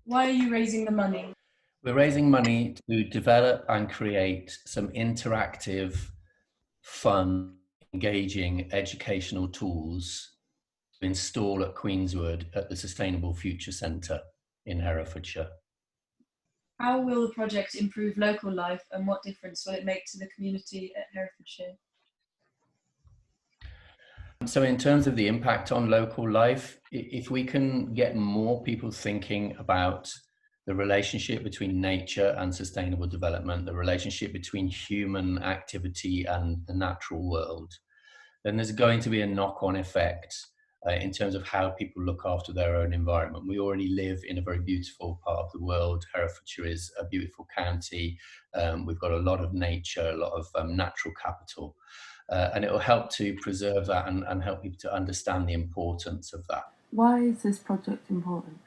Why are you raising the money? We're raising money to develop and create some interactive, fun, engaging educational tools to install at Queenswood at the Sustainable Future Centre in Herefordshire. How will the project improve local life and what difference will it make to the community at Herefordshire? So in terms of the impact on local life, if we can get more people thinking about the relationship between nature and sustainable development, the relationship between human activity and the natural world, then there's going to be a knock-on effect in terms of how people look after their own environment. We already live in a very beautiful part of the world. Herefordshire is a beautiful county. We've got a lot of nature, a lot of natural capital. And it will help to preserve that and help people to understand the importance of that. Why is this project important?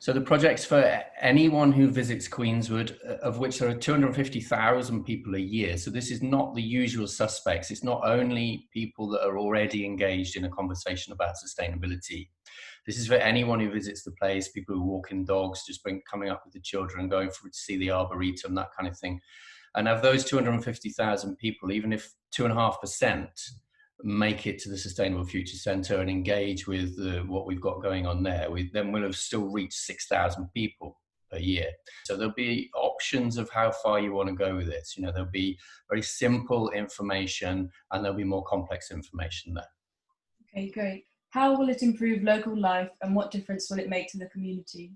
So the project's for anyone who visits Queenswood, of which there are 250,000 people a year. So this is not the usual suspects. It's not only people that are already engaged in a conversation about sustainability. This is for anyone who visits the place, people who walk in dogs, just coming up with the children, going to see the Arboretum, that kind of thing. And of those 250,000 people, even if 2.5% make it to the Sustainable Future Centre and engage with what we've got going on there, then we'll have still reached 6,000 people per year. So there'll be options of how far you want to go with this. You know, there'll be very simple information and there'll be more complex information there. Okay, great. How will it improve local life and what difference will it make to the community?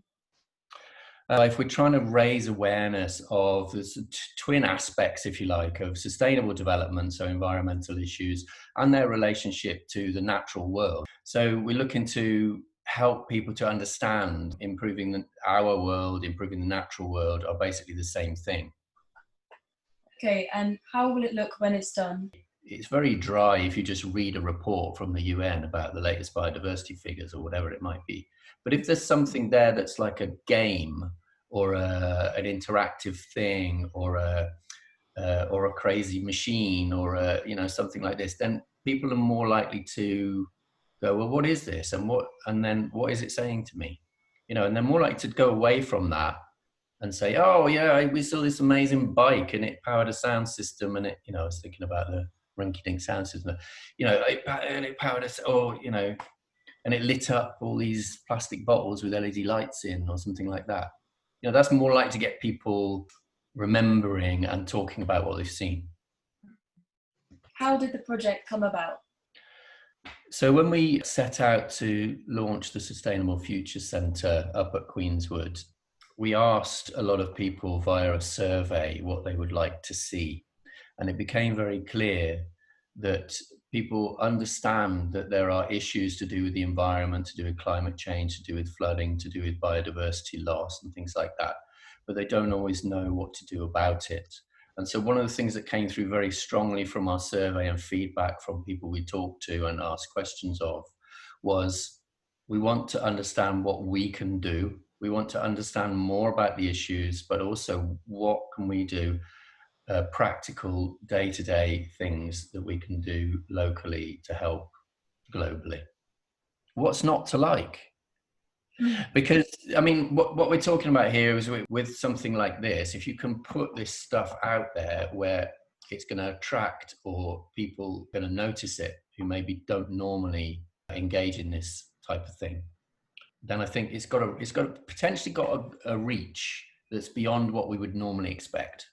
If we're trying to raise awareness of the twin aspects, if you like, of sustainable development, so environmental issues, and their relationship to the natural world. So we're looking to help people to understand improving our world, improving the natural world are basically the same thing. Okay, and how will it look when it's done? It's very dry if you just read a report from the UN about the latest biodiversity figures or whatever it might be. But if there's something there that's like a game or an interactive thing or a crazy machine or something like this, then people are more likely to go, well, what is this? And then what is it saying to me? And they're more likely to go away from that and say, oh yeah, we saw this amazing bike and it powered a sound system and I was thinking about the rinky-dink sound system, it powered us, and it lit up all these plastic bottles with LED lights in or something like that. That's more likely to get people remembering and talking about what they've seen. How did the project come about? So when we set out to launch the Sustainable Future Centre up at Queenswood, we asked a lot of people via a survey what they would like to see. And it became very clear that people understand that there are issues to do with the environment, to do with climate change, to do with flooding, to do with biodiversity loss and things like that, but they don't always know what to do about it. And so one of the things that came through very strongly from our survey and feedback from people we talked to and asked questions of was, we want to understand what we can do. We want to understand more about the issues, but also what can we do, practical day-to-day things that we can do locally to help globally. What's not to like? Because, what we're talking about here is with something like this, if you can put this stuff out there where it's going to attract or people are going to notice it who maybe don't normally engage in this type of thing, then I think it's got potentially got a reach that's beyond what we would normally expect.